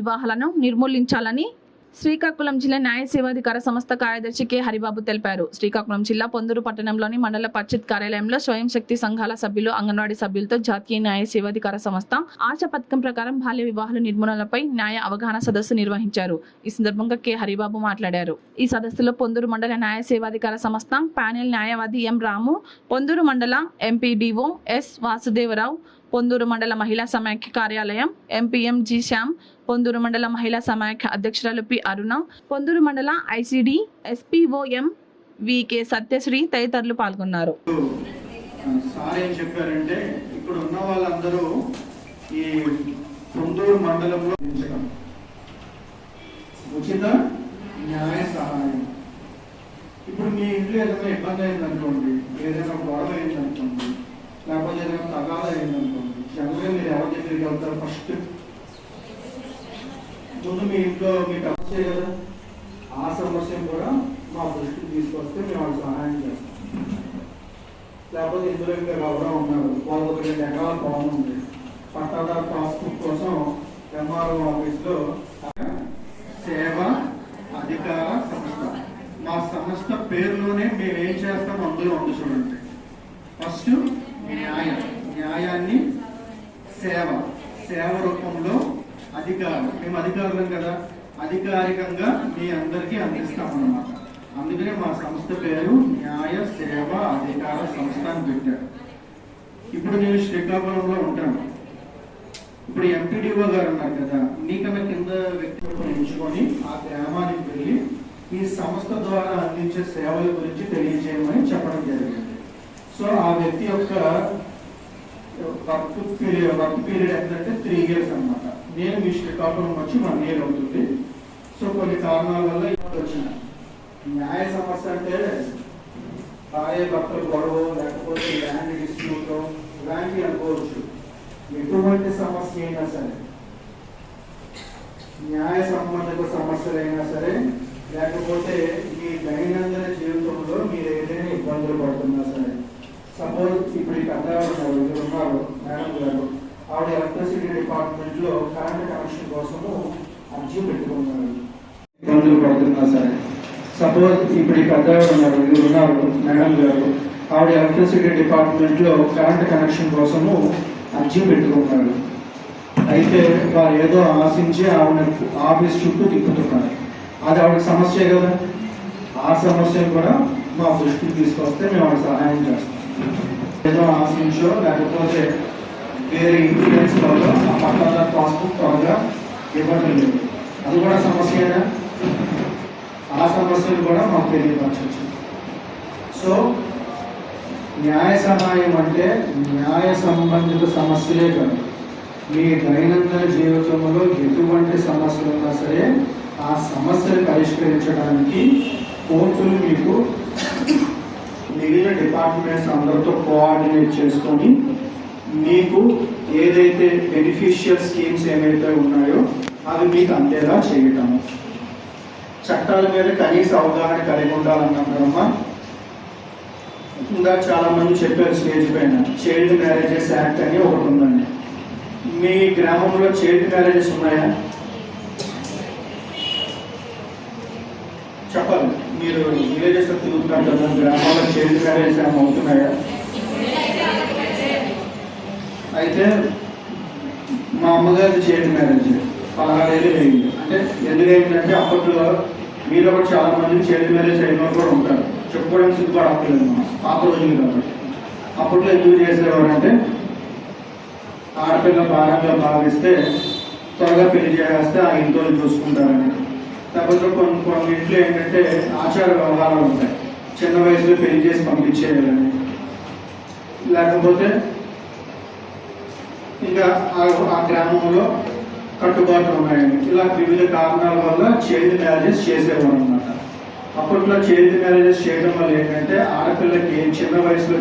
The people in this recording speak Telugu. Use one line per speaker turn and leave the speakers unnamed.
వివాహాలను నిర్మూలించాలని శ్రీకాకుళం జిల్లా న్యాయ సేవాధికార సంస్థ కార్యదర్శి కె హరిబాబు తెలిపారు. శ్రీకాకుళం జిల్లా పొందూరు పట్టణంలోని మండల పరిషత్ కార్యాలయంలో స్వయం శక్తి సంఘాల సభ్యులు, అంగన్వాడీ సభ్యులతో జాతీయ న్యాయ సేవాధికార సంస్థ ఆశ పథకం ప్రకారం బాల్య వివాహాల నిర్మూలనపై న్యాయ అవగాహన సదస్సు నిర్వహించారు. ఈ సందర్భంగా కె హరిబాబు మాట్లాడారు. ఈ సదస్సులో పొందూరు మండల న్యాయ సేవాధికార సంస్థ ప్యానెల్ న్యాయవాది ఎం రాము, పొందూరు మండల ఎంపీడీఓ ఎస్ వాసుదేవరావు, పొందూరు మండల మహిళా సమాఖ్య కార్యాలయం ఎంపీఎం జి శ్యామ్, పొందూరు మండల మహిళా సమాఖ్య అధ్యక్షురాలు పి అరుణ, పొందూరు మండల ఐసిడి ఎస్పీఓఎం వికే సత్యశ్రీ తదితరులు పాల్గొన్నారు.
సార్ ఏం చెప్పారంటే ఇక్కడ ఉన్న వాళ్ళందరూ ఈ పొందూరు మండలంలో ఉచిత న్యాయ సహాయం. ఇప్పుడు మీ ఇంట్లో ఏదైనా ఇబ్బంది అయిందనుకోండి, ఏదైనా గొడవ అయిందనుకోండి, లేకపోతే ఏదైనా తగాదా అయిందనుకోండి, జనరల్గా మీరు ఎవరి దగ్గరికి వెళ్తారు? ఫస్ట్ ముందు మీ ఇంట్లో మీకు సమస్య కదా, ఆ సమస్యను కూడా మా దృష్టికి తీసుకొస్తే మేము వాళ్ళకి సహాయం చేస్తాం. లేకపోతే ఇందులో ఇంకా ఎవరో ఉన్నారు, వాళ్ళకి ఒక 2 ఎకరాల పొలం ఉంది, పట్టాదారు పాస్బుక్ కోసం ఎంఆర్ఓ ఆఫీస్లో సేవ అధికార సంస్థ, మా సంస్థ పేరులోనే మేము ఏం చేస్తాం అందులో ఉంది చూడండి. ఫస్ట్ న్యాయాన్ని సేవ రూపంలో అధికారం, మేము అధికారులం కదా, అధికారికంగా మీ అందరికీ అందిస్తామన్నమాట. అందుకనే మా సంస్థ పేరు న్యాయ సేవ అధికార సంస్థ అని పెట్టారు. ఇప్పుడు నేను శ్రీకాకుళంలో ఉంటాను. ఇప్పుడు ఎంపీడీఓ గారు ఉన్నారు కదా, నీకన్నా కింద వ్యక్తిత్వం ఎంచుకొని ఆ గ్రామానికి వెళ్ళి ఈ సంస్థ ద్వారా అందించే సేవల గురించి తెలియజేయమని చెప్పడం జరిగింది. సో ఆ వ్యక్తి యొక్క వర్క్ పీరియడ్ ఎంతంటే 3 years అన్నమాట. నేను మీ శ్రీకాకుళం వచ్చి 1 year అవుతుంది. సో కొన్ని కారణాల వల్ల వచ్చిన న్యాయ సమస్య అంటే భార్య భర్తల గొడవ, లేకపోతే ల్యాండ్ డిస్ప్యూట్ ఇలాంటివి అనుకోవచ్చు. ఎటువంటి సమస్య అయినా సరే, న్యాయ సంబంధిత సమస్యలైనా సరే, లేకపోతే మీ దైనందిన జీవితంలో మీరు ఏదైనా ఇబ్బందులు పడుతున్నా సరే, సపోజ్ ఇప్పుడు ఈ పెద్దవాళ్ళు ఉన్నారు మేడం గారు, ఆవిడ ఎలక్ట్రిసిటీ డిపార్ట్మెంట్ లో కరెంట్ కనెక్షన్ కోసము అర్జీ పెట్టుకున్నారు. ఇబ్బందులు పడుతున్నా సరే, సపోజ్ ఇప్పుడు ఈ పెద్దవాళ్ళు ఉన్నారు మేడం గారు, ఆవిడ ఎలక్ట్రిసిటీ డిపార్ట్మెంట్ లో కరెంట్ కనెక్షన్ కోసము అర్జీ పెట్టుకున్నారు. అయితే వారు ఏదో ఆశించి ఆవిడ ఆఫీస్ చుట్టూ తిప్పుతున్నారు. అది ఆవిడకి సమస్య కదా, ఆ సమస్యను కూడా మా దృష్టికి తీసుకొస్తే మేము ఆవిడ సహాయం చేస్తాం. ఏదో ఆశించో లేకపోతే వేరే ఇన్సూరెన్స్ వల్ల ఆ పట్టాదారు పాస్బుక్ త్వరగా ఇవ్వడం లేదు, అది కూడా సమస్యనా? ఆ సమస్యలు కూడా మాకు తెలియపరచవచ్చు. సో న్యాయ సహాయం అంటే న్యాయ సంబంధిత సమస్యలే కాదు, మీ దైనందిన జీవితంలో ఎటువంటి సమస్యలు ఉన్నా సరే ఆ సమస్యలు పరిష్కరించడానికి కోర్టులు మీకు మిగిలిన డిపార్ట్మెంట్స్ అందరితో కోఆర్డినేట్ చేసుకొని మీకు ఏదైతే బెనిఫిషియల్ స్కీమ్స్ ఏమైతే ఉన్నాయో అవి మీకు అందేలా చేయటము. చట్టాల మీద కనీస అవగాహన కలిగి ఉండాలన్నప్పుడమ్మా, ఇంకా చాలా మంది చెప్పారు స్టేజ్ పైన చైల్డ్ మ్యారేజెస్ యాక్ట్ అని ఒకటి ఉందండి. మీ గ్రామంలో చైల్డ్ మ్యారేజెస్ ఉన్నాయా? చెప్పాలి. మీరు విలేజెస్ తిరుగుతున్నారు కదా, గ్రామాల్లో చైల్డ్ మ్యారేజ్ ఏమైనా అవుతున్నాయా? అయితే మా అమ్మగారి చైల్డ్ మ్యారేజ్ 16 ఏళ్ళు అయింది. అంటే ఎందుకు అయిందంటే అప్పట్లో మీరు కూడా చాలా మంది చైల్డ్ మ్యారేజ్ అయిన కూడా ఉంటారు, చెప్పుకోవడానికి సిగ్గుపడలేదు మనం, పాత రోజులు కాబట్టి. అప్పట్లో ఎందుకు చేసేవారు అంటే ఆడపిల్ల భారంగా భావిస్తే త్వరగా పెళ్లి చేస్తే ఆ ఇంట్లో చూసుకుంటారని. లేకపోతే కొన్ని ఇంట్లో ఏంటంటే ఆచార వ్యవహారాలు ఉంటాయి, చిన్న వయసులో పెళ్లి చేసి పంపించేయాలని, లేకపోతే ఇంకా ఆ గ్రామంలో కట్టుబాట్లు ఉన్నాయని, ఇలా వివిధ కారణాల వల్ల చైల్డ్ మ్యారేజెస్ చేసేవారు అనమాట. అప్పట్లో చైల్డ్ మ్యారేజెస్ చేయడం వల్ల ఏంటంటే ఆడపిల్లకి చిన్న వయసులో